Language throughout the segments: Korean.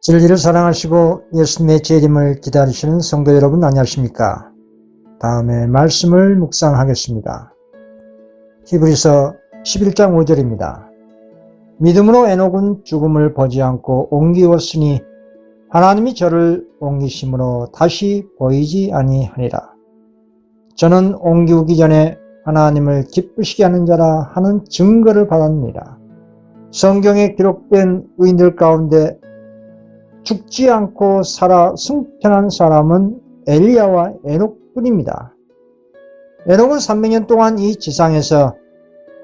진리를 사랑하시고 예수님의 재림을 기다리시는 성도 여러분 안녕하십니까? 다음에 말씀을 묵상하겠습니다. 히브리서 11장 5절입니다. 믿음으로 에녹은 죽음을 보지 않고 옮기었으니 하나님이 저를 옮기심으로 다시 보이지 아니하니라. 저는 옮기기 전에 하나님을 기쁘시게 하는 자라 하는 증거를 받았느니라. 성경에 기록된 의인들 가운데 죽지 않고 살아 승천한 사람은 엘리야와 에녹뿐입니다. 에녹은 300년 동안 이 지상에서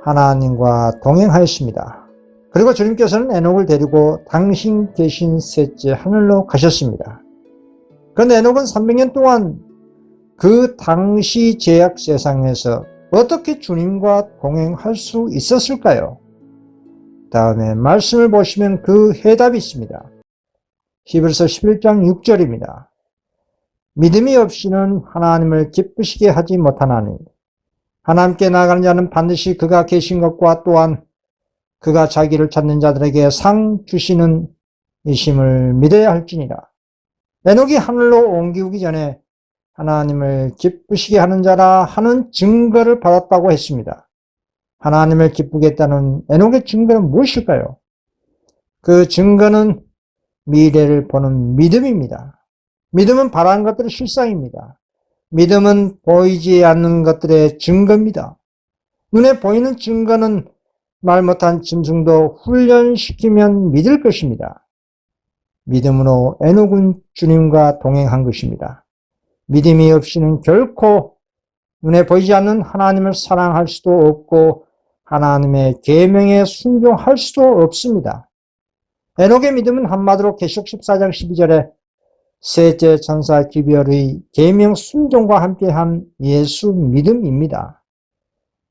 하나님과 동행하였습니다. 그리고 주님께서는 에녹을 데리고 당신 계신 셋째 하늘로 가셨습니다. 그런데 에녹은 300년 동안 그 당시 죄악 세상에서 어떻게 주님과 동행할 수 있었을까요? 다음에 말씀을 보시면 그 해답이 있습니다. 히브리서 11장 6절입니다. 믿음이 없이는 하나님을 기쁘시게 하지 못하나니 하나님께 나아가는 자는 반드시 그가 계신 것과 또한 그가 자기를 찾는 자들에게 상 주시는 이심을 믿어야 할지니라. 에녹이 하늘로 옮기기 전에 하나님을 기쁘시게 하는 자라 하는 증거를 받았다고 했습니다. 하나님을 기쁘게 했다는 에녹의 증거는 무엇일까요? 그 증거는 미래를 보는 믿음입니다. 믿음은 바라는 것들의 실상입니다. 믿음은 보이지 않는 것들의 증거입니다. 눈에 보이는 증거는 말 못한 짐승도 훈련시키면 믿을 것입니다. 믿음으로 에녹은 주님과 동행한 것입니다. 믿음이 없이는 결코 눈에 보이지 않는 하나님을 사랑할 수도 없고 하나님의 계명에 순종할 수도 없습니다. 에녹의 믿음은 한마디로 계시록 14장 12절에 셋째 천사 기별의 계명 순종과 함께한 예수 믿음입니다.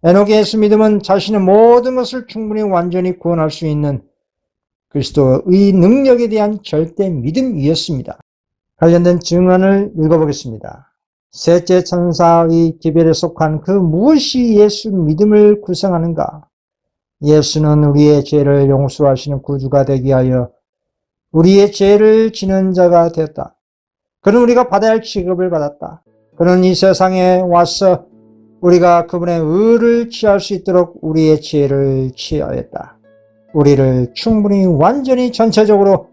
에녹의 예수 믿음은 자신의 모든 것을 충분히 완전히 구원할 수 있는 그리스도의 능력에 대한 절대 믿음이었습니다. 관련된 증언을 읽어보겠습니다. 셋째 천사의 기별에 속한 그 무엇이 예수 믿음을 구성하는가? 예수는 우리의 죄를 용서하시는 구주가 되기 위하여 우리의 죄를 지는 자가 되었다. 그는 우리가 받아야 할 취급을 받았다. 그는 이 세상에 와서 우리가 그분의 의를 취할 수 있도록 우리의 죄를 취하였다. 우리를 충분히 완전히 전체적으로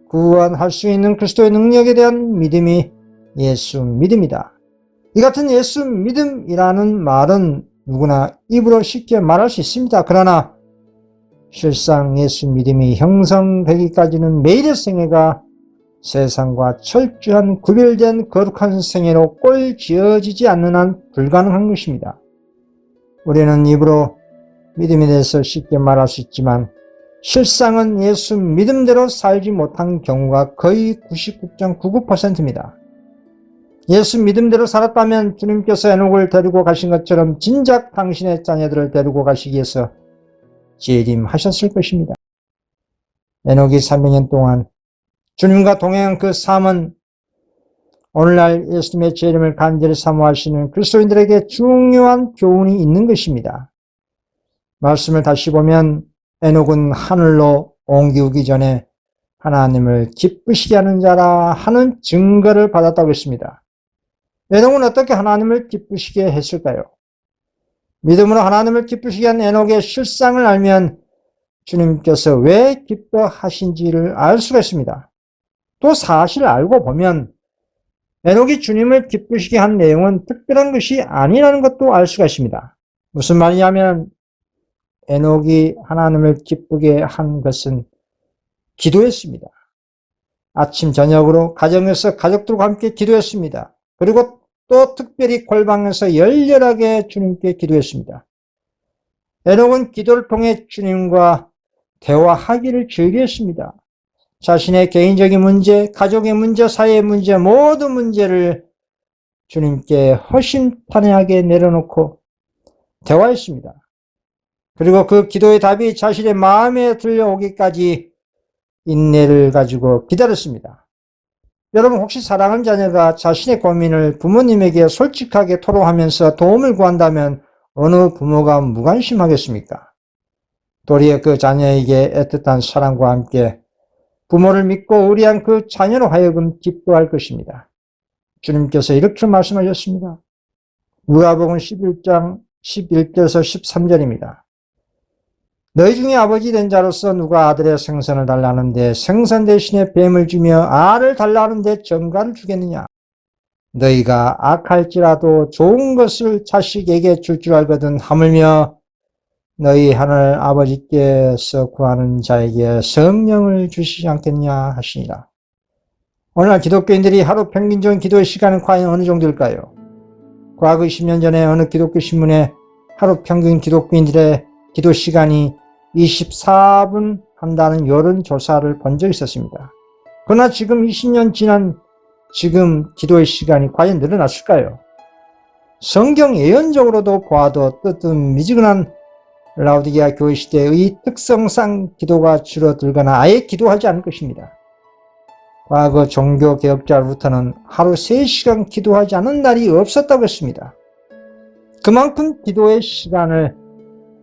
구원할 수 있는 그리스도의 능력에 대한 믿음이 예수 믿음이다. 이 같은 예수 믿음이라는 말은 누구나 입으로 쉽게 말할 수 있습니다. 그러나 실상 예수 믿음이 형성되기까지는 매일의 생애가 세상과 철저한 구별된 거룩한 생애로 꼴 지어지지 않는 한 불가능한 것입니다. 우리는 입으로 믿음에 대해서 쉽게 말할 수 있지만 실상은 예수 믿음대로 살지 못한 경우가 거의 99.99%입니다. 예수 믿음대로 살았다면 주님께서 에녹을 데리고 가신 것처럼 진작 당신의 자녀들을 데리고 가시기 위해서 재림하셨을 것입니다. 에녹이 300년 동안 주님과 동행한 그 삶은 오늘날 예수님의 재림을 간절히 사모하시는 그리스도인들에게 중요한 교훈이 있는 것입니다. 말씀을 다시 보면 에녹은 하늘로 옮기기 전에 하나님을 기쁘시게 하는 자라 하는 증거를 받았다고 했습니다. 에녹은 어떻게 하나님을 기쁘시게 했을까요? 믿음으로 하나님을 기쁘시게 한 에녹의 실상을 알면 주님께서 왜 기뻐하신지를 알 수가 있습니다. 또 사실을 알고 보면 에녹이 주님을 기쁘시게 한 내용은 특별한 것이 아니라는 것도 알 수가 있습니다. 무슨 말이냐면 에녹이 하나님을 기쁘게 한 것은 기도했습니다. 아침 저녁으로 가정에서 가족들과 함께 기도했습니다. 그리고 또 특별히 골방에서 열렬하게 주님께 기도했습니다. 에녹은 기도를 통해 주님과 대화하기를 즐겼습니다. 자신의 개인적인 문제, 가족의 문제, 사회의 문제, 모든 문제를 주님께 허심탄회하게 내려놓고 대화했습니다. 그리고 그 기도의 답이 자신의 마음에 들려오기까지 인내를 가지고 기다렸습니다. 여러분 혹시 사랑하는 자녀가 자신의 고민을 부모님에게 솔직하게 토로하면서 도움을 구한다면 어느 부모가 무관심하겠습니까? 도리어 그 자녀에게 애틋한 사랑과 함께 부모를 믿고 의리한 그 자녀로 하여금 기뻐할 것입니다. 주님께서 이렇게 말씀하셨습니다. 누가복음 11장 11절에서 13절입니다. 너희 중에 아버지 된 자로서 누가 아들의 생선을 달라는데 생선 대신에 뱀을 주며 알을 달라는데 전갈을 주겠느냐? 너희가 악할지라도 좋은 것을 자식에게 줄 줄 알거든 하물며 너희 하늘 아버지께서 구하는 자에게 성령을 주시지 않겠냐 하시니라. 오늘날 기독교인들이 하루 평균적인 기도의 시간은 과연 어느 정도일까요? 과거 20년 전에 어느 기독교 신문에 하루 평균 기독교인들의 기도 시간이 24분 한다는 여론조사를 본 적이 있었습니다. 그러나 지금 20년 지난 지금 기도의 시간이 과연 늘어났을까요? 성경 예언적으로도 보아도 뜨뜻미지근한 라오디게아 교회 시대의 특성상 기도가 줄어들거나 아예 기도하지 않을 것입니다. 과거 종교개혁자로부터는 하루 3시간 기도하지 않은 날이 없었다고 했습니다. 그만큼 기도의 시간을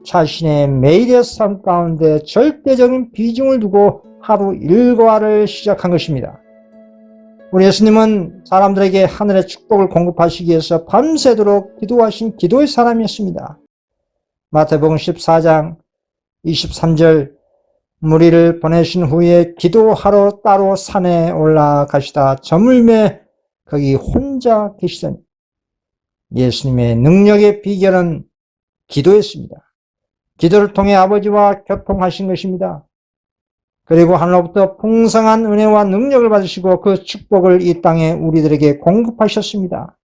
자신의 매일의 삶 가운데 절대적인 비중을 두고 하루 일과를 시작한 것입니다. 우리 예수님은 사람들에게 하늘의 축복을 공급하시기 위해서 밤새도록 기도하신 기도의 사람이었습니다. 마태복음 14장 23절 무리를 보내신 후에 기도하러 따로 산에 올라가시다 저물매 거기 혼자 계시더니 예수님의 능력의 비결은 기도였습니다. 기도를 통해 아버지와 교통하신 것입니다. 그리고 하늘로부터 풍성한 은혜와 능력을 받으시고 그 축복을 이 땅에 우리들에게 공급하셨습니다.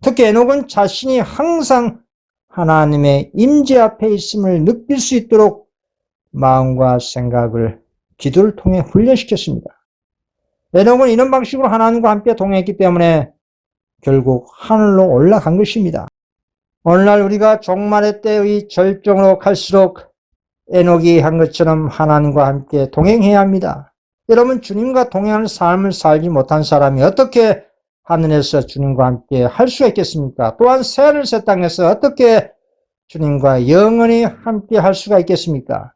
특히 에녹은 자신이 항상 하나님의 임재 앞에 있음을 느낄 수 있도록 마음과 생각을 기도를 통해 훈련시켰습니다. 에녹은 이런 방식으로 하나님과 함께 동행했기 때문에 결국 하늘로 올라간 것입니다. 오늘날 우리가 종말의 때의 절정으로 갈수록 에녹이 한 것처럼 하나님과 함께 동행해야 합니다. 여러분, 주님과 동행하는 삶을 살지 못한 사람이 어떻게 하늘에서 주님과 함께 할 수가 있겠습니까? 또한 새하늘 새 땅에서 어떻게 주님과 영원히 함께 할 수가 있겠습니까?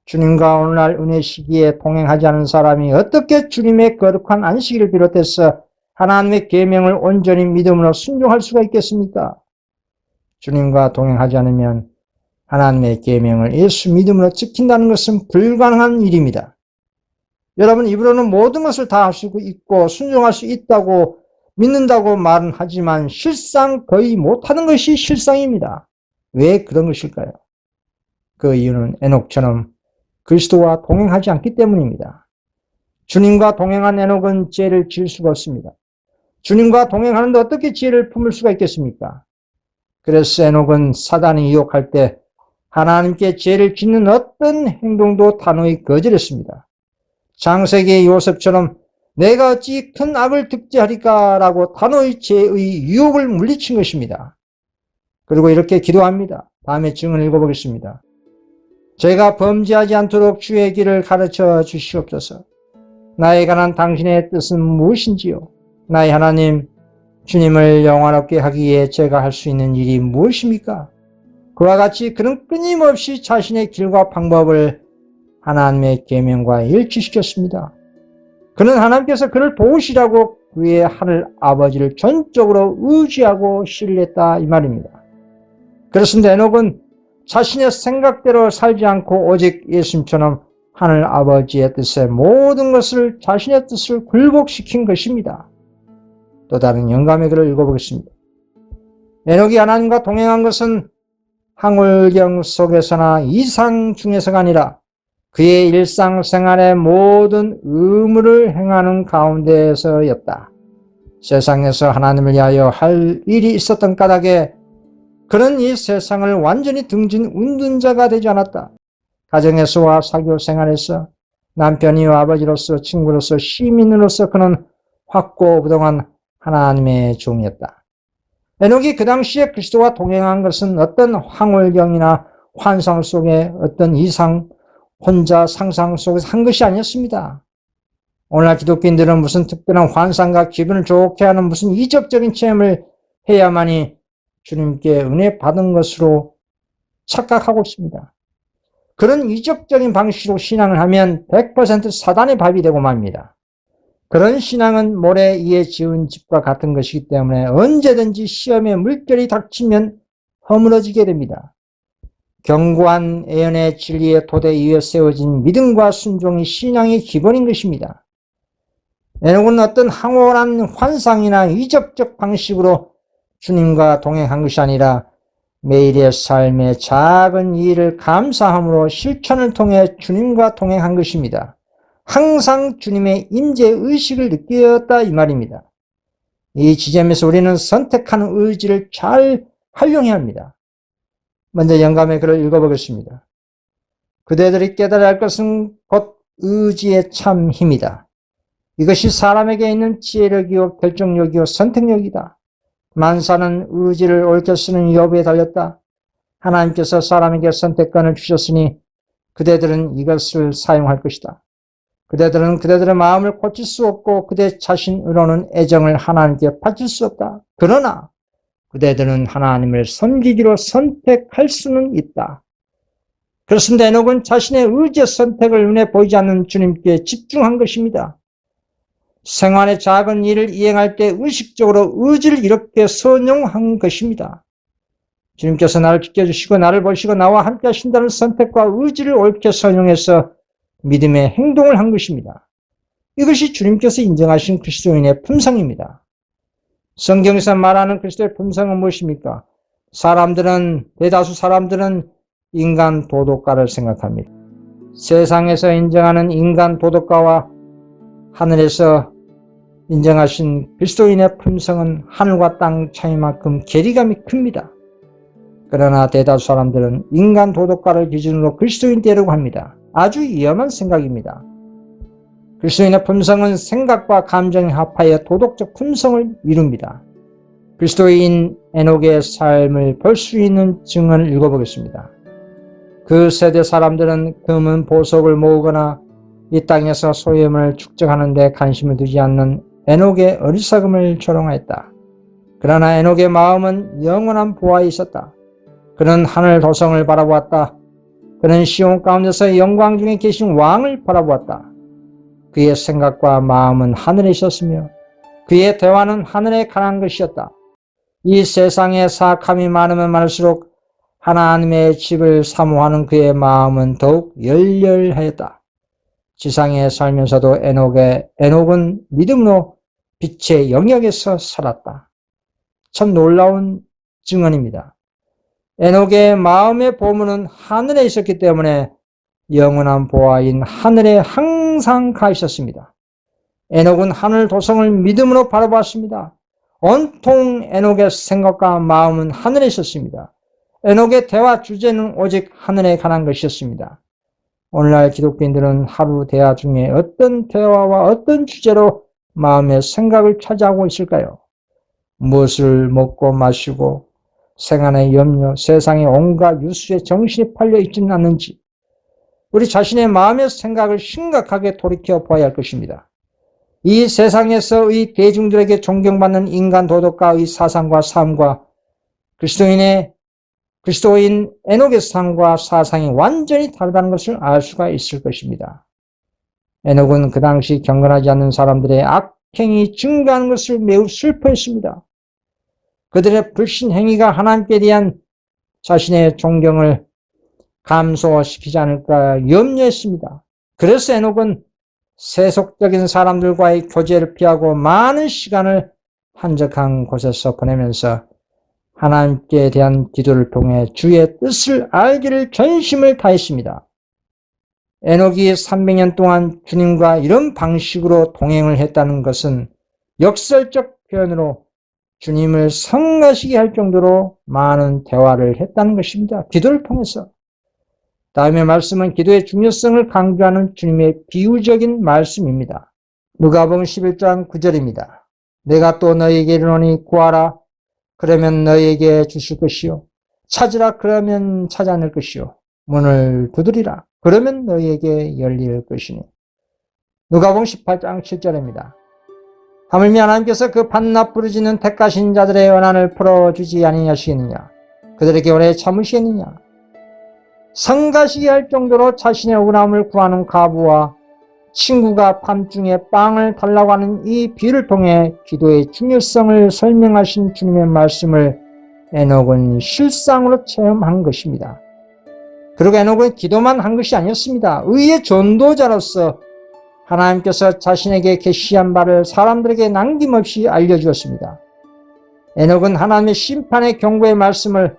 주님과 오늘날 은혜 시기에 동행하지 않은 사람이 어떻게 주님의 거룩한 안식일을 비롯해서 하나님의 계명을 온전히 믿음으로 순종할 수가 있겠습니까? 주님과 동행하지 않으면 하나님의 계명을 예수 믿음으로 지킨다는 것은 불가능한 일입니다. 여러분, 입으로는 모든 것을 다 할 수 있고 순종할 수 있다고 믿는다고 말은 하지만 실상 거의 못하는 것이 실상입니다. 왜 그런 것일까요? 그 이유는 에녹처럼 그리스도와 동행하지 않기 때문입니다. 주님과 동행한 에녹은 죄를 지을 수가 없습니다. 주님과 동행하는데 어떻게 죄를 품을 수가 있겠습니까? 그래서 에녹은 사단이 유혹할 때 하나님께 죄를 짓는 어떤 행동도 단호히 거절했습니다. 창세기의 요셉처럼 내가 어찌 큰 악을 득제하리까 라고 단호히 죄의 유혹을 물리친 것입니다. 그리고 이렇게 기도합니다. 다음에 증언을 읽어보겠습니다. 제가 범죄하지 않도록 주의 길을 가르쳐 주시옵소서. 나에 관한 당신의 뜻은 무엇인지요? 나의 하나님, 주님을 영화롭게 하기 위해 제가 할 수 있는 일이 무엇입니까? 그와 같이 그는 끊임없이 자신의 길과 방법을 하나님의 계명과 일치시켰습니다. 그는 하나님께서 그를 도우시라고 그의 하늘 아버지를 전적으로 의지하고 신뢰했다 이 말입니다. 그렇습니다. 에녹은 자신의 생각대로 살지 않고 오직 예수님처럼 하늘 아버지의 뜻에 모든 것을 자신의 뜻을 굴복시킨 것입니다. 또 다른 영감의 글을 읽어보겠습니다. 에녹이 하나님과 동행한 것은 항울경 속에서나 이상 중에서가 아니라 그의 일상생활의 모든 의무를 행하는 가운데에서였다. 세상에서 하나님을 위하여 할 일이 있었던 까닭에 그는 이 세상을 완전히 등진 운둔자가 되지 않았다. 가정에서와 사교 생활에서 남편이와 아버지로서 친구로서 시민으로서 그는 확고부동한 하나님의 종이었다. 에녹이 그 당시에 그리스도와 동행한 것은 어떤 황홀경이나 환상 속의 어떤 이상 혼자 상상 속에서 한 것이 아니었습니다. 오늘날 기독교인들은 무슨 특별한 환상과 기분을 좋게 하는 무슨 이적적인 체험을 해야만이 주님께 은혜 받은 것으로 착각하고 있습니다. 그런 이적적인 방식으로 신앙을 하면 100% 사단의 밥이 되고 맙니다. 그런 신앙은 모래 위에 지은 집과 같은 것이기 때문에 언제든지 시험에 물결이 닥치면 허물어지게 됩니다. 견고한 예언의 진리의 토대 위에 세워진 믿음과 순종이 신앙의 기본인 것입니다. 에녹은 어떤 황홀한 환상이나 이적적 방식으로 주님과 동행한 것이 아니라 매일의 삶의 작은 일을 감사함으로 실천을 통해 주님과 동행한 것입니다. 항상 주님의 임재의식을 느꼈다 이 말입니다. 이 지점에서 우리는 선택하는 의지를 잘 활용해야 합니다. 먼저 영감의 글을 읽어보겠습니다. 그대들이 깨달아야 할 것은 곧 의지의 참 힘이다. 이것이 사람에게 있는 지혜력이요 결정력이요 선택력이다. 만사는 의지를 옳게 쓰는 여부에 달렸다. 하나님께서 사람에게 선택권을 주셨으니 그대들은 이것을 사용할 것이다. 그대들은 그대들의 마음을 고칠 수 없고 그대 자신으로는 애정을 하나님께 바칠 수 없다. 그러나 그대들은 하나님을 섬기기로 선택할 수는 있다. 그렇습니다. 에녹은 자신의 의지의 선택을 눈에 보이지 않는 주님께 집중한 것입니다. 생활의 작은 일을 이행할 때 의식적으로 의지를 이렇게 선용한 것입니다. 주님께서 나를 지켜주시고 나를 보시고 나와 함께 하신다는 선택과 의지를 옳게 선용해서 믿음의 행동을 한 것입니다. 이것이 주님께서 인정하신 그리스도인의 품성입니다. 성경에서 말하는 그리스도의 품성은 무엇입니까? 대다수 사람들은 인간 도덕가를 생각합니다. 세상에서 인정하는 인간 도덕가와 하늘에서 인정하신 그리스도인의 품성은 하늘과 땅 차이만큼 괴리감이 큽니다. 그러나 대다수 사람들은 인간 도덕가를 기준으로 그리스도인 되려고 합니다. 아주 위험한 생각입니다. 그리스도인의 품성은 생각과 감정이 합하여 도덕적 품성을 이룹니다. 그리스도인 에녹의 삶을 볼 수 있는 증언을 읽어보겠습니다. 그 세대 사람들은 금은 보석을 모으거나 이 땅에서 소염을 축적하는 데 관심을 두지 않는 에녹의 어리석음을 조롱하였다. 그러나 에녹의 마음은 영원한 보화에 있었다. 그는 하늘 도성을 바라보았다. 그는 시온 가운데서 영광 중에 계신 왕을 바라보았다. 그의 생각과 마음은 하늘에 있었으며 그의 대화는 하늘에 관한 것이었다. 이 세상에 사악함이 많으면 많을수록 하나님의 집을 사모하는 그의 마음은 더욱 열렬하였다. 지상에 살면서도 에녹은 믿음으로 빛의 영역에서 살았다. 참 놀라운 증언입니다. 에녹의 마음의 보물은 하늘에 있었기 때문에 영원한 보화인 하늘에 항상 가 있었습니다. 에녹은 하늘 도성을 믿음으로 바라보았습니다. 온통 에녹의 생각과 마음은 하늘에 있었습니다. 에녹의 대화 주제는 오직 하늘에 관한 것이었습니다. 오늘날 기독교인들은 하루 대화 중에 어떤 대화와 어떤 주제로 마음의 생각을 차지하고 있을까요? 무엇을 먹고 마시고 생활의 염려, 세상의 온갖 유수에 정신이 팔려 있지는 않는지 우리 자신의 마음의 생각을 심각하게 돌이켜 보아야 할 것입니다. 이 세상에서의 대중들에게 존경받는 인간 도덕가의 사상과 삶과 그리스도인 에녹의 삶과 사상이 완전히 다르다는 것을 알 수가 있을 것입니다. 에녹은 그 당시 경건하지 않는 사람들의 악행이 증가하는 것을 매우 슬퍼했습니다. 그들의 불신 행위가 하나님께 대한 자신의 존경을 감소시키지 않을까 염려했습니다. 그래서 에녹은 세속적인 사람들과의 교제를 피하고 많은 시간을 한적한 곳에서 보내면서 하나님께 대한 기도를 통해 주의 뜻을 알기를 전심을 다했습니다. 에녹이 300년 동안 주님과 이런 방식으로 동행을 했다는 것은 역설적 표현으로 주님을 성가시게 할 정도로 많은 대화를 했다는 것입니다. 기도를 통해서. 다음의 말씀은 기도의 중요성을 강조하는 주님의 비유적인 말씀입니다. 누가복음 11장 9절입니다. 내가 또 너희에게 이르노니 구하라 그러면 너희에게 주실 것이요 찾으라 그러면 찾아낼 것이요 문을 두드리라 그러면 너희에게 열릴 것이니. 누가복음 18장 7절입니다. 하물며 하나님께서 그 반납 부르짖는 택하신 자들의 원한을 풀어주지 아니하시겠느냐 그들에게 오래 참으시겠느냐. 성가시게 할 정도로 자신의 억울함을 구하는 과부와 친구가 밤중에 빵을 달라고 하는 이 비유를 통해 기도의 중요성을 설명하신 주님의 말씀을 에녹은 실상으로 체험한 것입니다. 그리고 에녹은 기도만 한 것이 아니었습니다. 의의 전도자로서 하나님께서 자신에게 계시한 바를 사람들에게 남김없이 알려주었습니다. 에녹은 하나님의 심판의 경고의 말씀을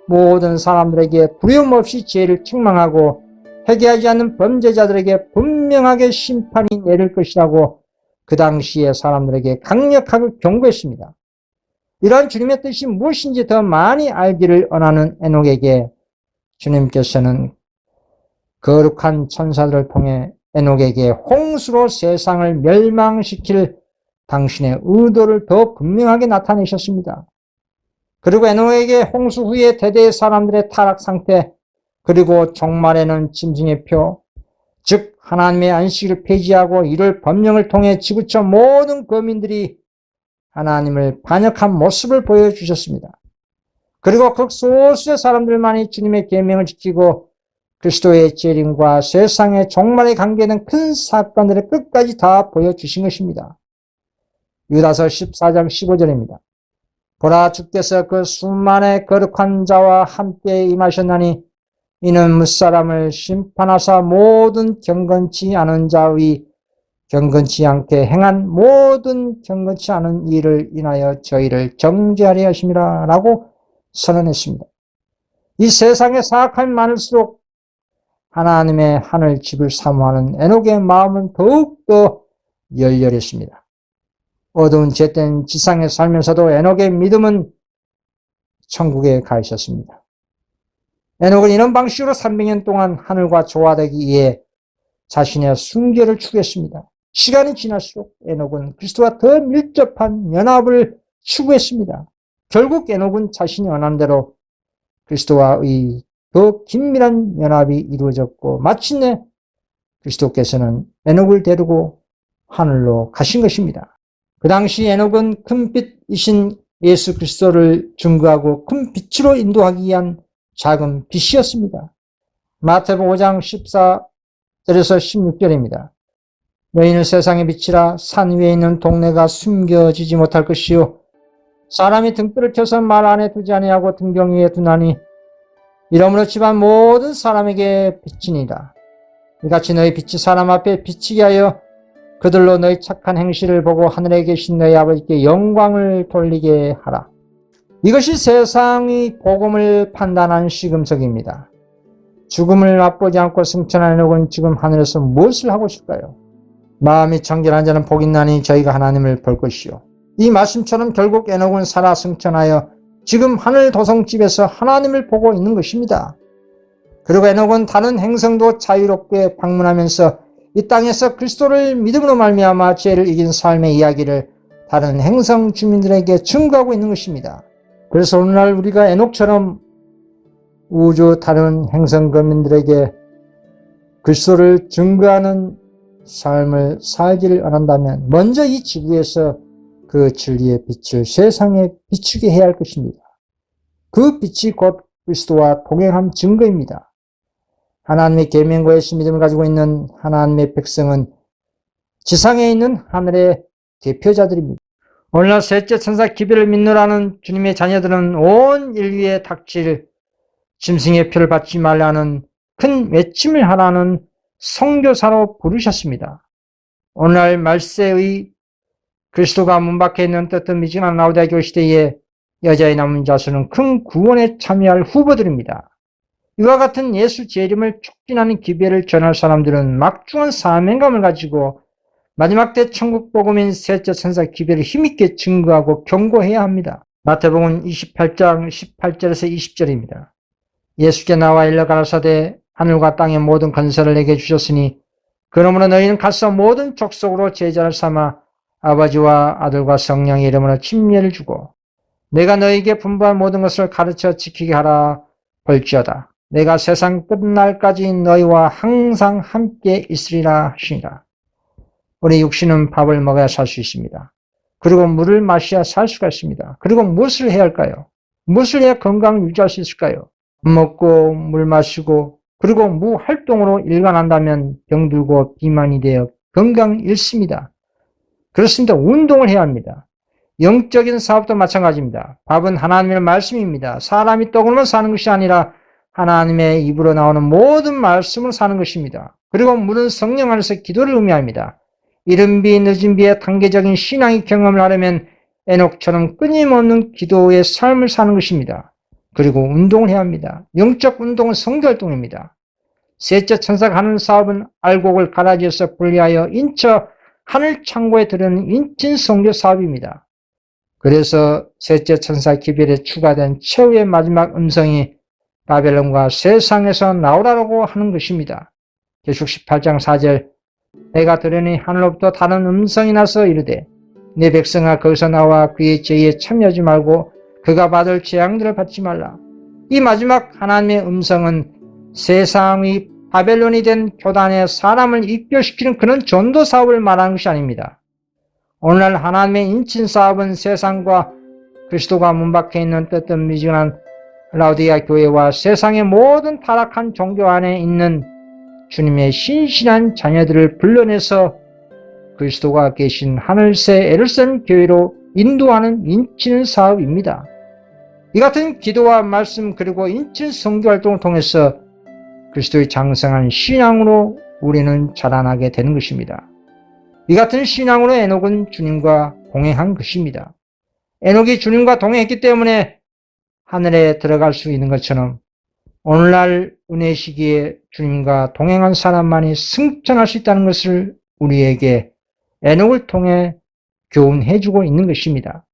모든 사람들에게 두려움 없이 죄를 책망하고 회개하지 않는 범죄자들에게 분명하게 심판이 내릴 것이라고 그 당시에 사람들에게 강력하게 경고했습니다. 이러한 주님의 뜻이 무엇인지 더 많이 알기를 원하는 에녹에게 주님께서는 거룩한 천사들을 통해 에녹에게 홍수로 세상을 멸망시킬 당신의 의도를 더 분명하게 나타내셨습니다. 그리고 에녹에게 홍수 후에 대대의 사람들의 타락 상태, 그리고 종말에는 짐승의 표, 즉 하나님의 안식일을 폐지하고 이를 법령을 통해 지구촌 모든 거민들이 하나님을 반역한 모습을 보여주셨습니다. 그리고 극소수의 사람들만이 주님의 계명을 지키고 그리스도의 재림과 세상의 종말에 관계된 큰 사건들을 끝까지 다 보여주신 것입니다. 유다서 14장 15절입니다. 보라, 주께서 그 수만의 거룩한 자와 함께 임하셨나니 이는 무사람을 심판하사 모든 경건치 않은 자의 경건치 않게 행한 모든 경건치 않은 일을 인하여 저희를 정죄하려 하심이라 라고 선언했습니다. 이 세상에 사악함이 많을수록 하나님의 하늘 집을 사모하는 에녹의 마음은 더욱더 열렬했습니다. 어두운 죄된 지상에 살면서도 에녹의 믿음은 천국에 가 있었습니다. 에녹은 이런 방식으로 300년 동안 하늘과 조화되기 위해 자신의 순결을 추구했습니다. 시간이 지날수록 에녹은 그리스도와 더 밀접한 연합을 추구했습니다. 결국 에녹은 자신이 원한 대로 그리스도와의 더 긴밀한 연합이 이루어졌고 마침내 그리스도께서는 에녹을 데리고 하늘로 가신 것입니다. 그 당시 에녹은 큰 빛이신 예수 그리스도를 증거하고 큰 빛으로 인도하기 위한 작은 빛이었습니다. 마태복음 5장 14절에서 16절입니다. 너희는 세상의 빛이라. 산 위에 있는 동네가 숨겨지지 못할 것이요 사람이 등불을 켜서 말 안에 두지 아니하고 등경 위에 두나니 이러므로 집안 모든 사람에게 비치니라. 이같이 너희 빛이 사람 앞에 비치게 하여 그들로 너희 착한 행실을 보고 하늘에 계신 너희 아버지께 영광을 돌리게 하라. 이것이 세상의 복음을 판단한 시금석입니다. 죽음을 맛보지 않고 승천한 에녹은 지금 하늘에서 무엇을 하고 있을까요? 마음이 청결한 자는 복이 있나니 저희가 하나님을 볼 것이요. 이 말씀처럼 결국 에녹은 살아 승천하여 지금 하늘 도성집에서 하나님을 보고 있는 것입니다. 그리고 에녹은 다른 행성도 자유롭게 방문하면서 이 땅에서 그리스도를 믿음으로 말미암아 죄를 이긴 삶의 이야기를 다른 행성 주민들에게 증거하고 있는 것입니다. 그래서 오늘날 우리가 에녹처럼 우주 다른 행성 거민들에게 그리스도를 증거하는 삶을 살기를 원한다면 먼저 이 지구에서 그 진리의 빛을 세상에 비추게 해야 할 것입니다. 그 빛이 곧 그리스도와 동행한 증거입니다. 하나님의 계명과 예수 믿음을 가지고 있는 하나님의 백성은 지상에 있는 하늘의 대표자들입니다. 오늘날 셋째 천사 기별을 믿노라는 주님의 자녀들은 온 인류에 닥칠 짐승의 표를 받지 말라는 큰 외침을 하라는 선교사로 부르셨습니다. 오늘날 말세의 그리스도가 문 밖에 있는 떳떳 미지근한 라우디게아 시대에 여자의 남은 자수는 큰 구원에 참여할 후보들입니다. 이와 같은 예수 재림을 촉진하는 기별을 전할 사람들은 막중한 사명감을 가지고 마지막 때 천국 복음인 셋째 천사 기별을 힘있게 증거하고 경고해야 합니다. 마태복음 28장 18절에서 20절입니다. 예수께 나와 일러 가라사대 하늘과 땅의 모든 건설을 내게 주셨으니 그러므로 너희는 가서 모든 족속으로 제자를 삼아 아버지와 아들과 성령의 이름으로 침례를 주고 내가 너희에게 분부한 모든 것을 가르쳐 지키게 하라 볼지어다. 내가 세상 끝날까지 너희와 항상 함께 있으리라 하시니라. 우리 육신은 밥을 먹어야 살 수 있습니다. 그리고 물을 마셔야 살 수가 있습니다. 그리고 무엇을 해야 할까요? 무엇을 해야 건강을 유지할 수 있을까요? 밥 먹고 물 마시고 그리고 무활동으로 일관한다면 병들고 비만이 되어 건강 잃습니다. 그렇습니다. 운동을 해야 합니다. 영적인 사업도 마찬가지입니다. 밥은 하나님의 말씀입니다. 사람이 떡으로만 사는 것이 아니라 하나님의 입으로 나오는 모든 말씀을 사는 것입니다. 그리고 물은 성령 안에서 기도를 의미합니다. 이른 비 늦은 비에 단계적인 신앙의 경험을 하려면 에녹처럼 끊임없는 기도의 삶을 사는 것입니다. 그리고 운동을 해야 합니다. 영적 운동은 성결동입니다. 셋째 천사가 하는 사업은 알곡을 가라지에서 분리하여 인처 하늘 창고에 들여놓는 인친 성교 사업입니다. 그래서 셋째 천사 기별에 추가된 최후의 마지막 음성이 바벨론과 세상에서 나오라고 하는 것입니다. 계시록 18장 4절 해가 들으니 하늘로부터 다른 음성이 나서 이르되 내 백성아 거기서 나와 그의 죄에 참여하지 말고 그가 받을 재앙들을 받지 말라. 이 마지막 하나님의 음성은 세상의 바벨론이 된 교단에 사람을 입교시키는 그런 전도 사업을 말하는 것이 아닙니다. 오늘날 하나님의 인친 사업은 세상과 그리스도가 문밖에 있는 뜨뜻미지근한 라우디아 교회와 세상의 모든 타락한 종교 안에 있는 주님의 신실한 자녀들을 불러내서 그리스도가 계신 하늘새 에르사렘 교회로 인도하는 인친 사업입니다. 이 같은 기도와 말씀 그리고 인친 선교 활동을 통해서 그리스도의 장성한 신앙으로 우리는 자라나게 되는 것입니다. 이 같은 신앙으로 에녹은 주님과 동행한 것입니다. 에녹이 주님과 동행했기 때문에 하늘에 들어갈 수 있는 것처럼 오늘날 은혜 시기에 주님과 동행한 사람만이 승천할 수 있다는 것을 우리에게 에녹을 통해 교훈해주고 있는 것입니다.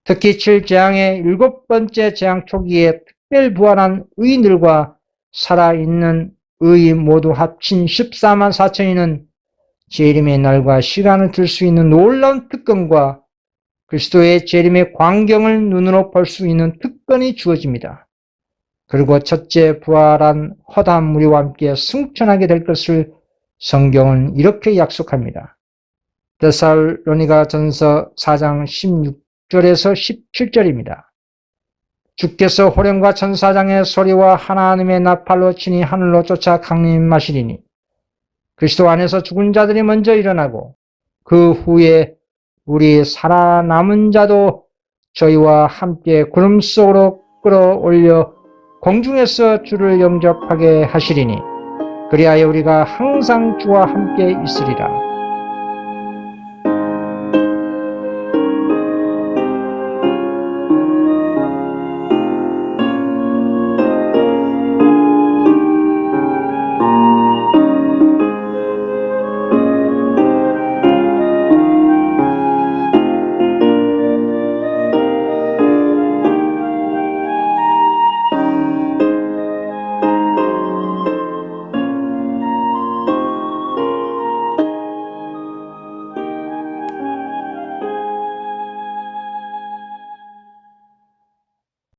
특히 7재앙의 7번째 재앙 초기에 특별 부활한 의인들과 살아있는 의인 모두 합친 14만 4천이는 재림의 날과 시간을 들 수 있는 놀라운 특권과 그리스도의 재림의 광경을 눈으로 볼 수 있는 특권이 주어집니다. 그리고 첫째 부활한 허다한 무리와 함께 승천하게 될 것을 성경은 이렇게 약속합니다. 데살로니가 전서 4장 16절에서 17절입니다. 주께서 호령과 천사장의 소리와 하나님의 나팔로 친히 하늘로 쫓아 강림하시리니 그리스도 안에서 죽은 자들이 먼저 일어나고 그 후에 우리 살아남은 자도 저희와 함께 구름 속으로 끌어올려 공중에서 주를 영접하게 하시리니 그리하여 우리가 항상 주와 함께 있으리라.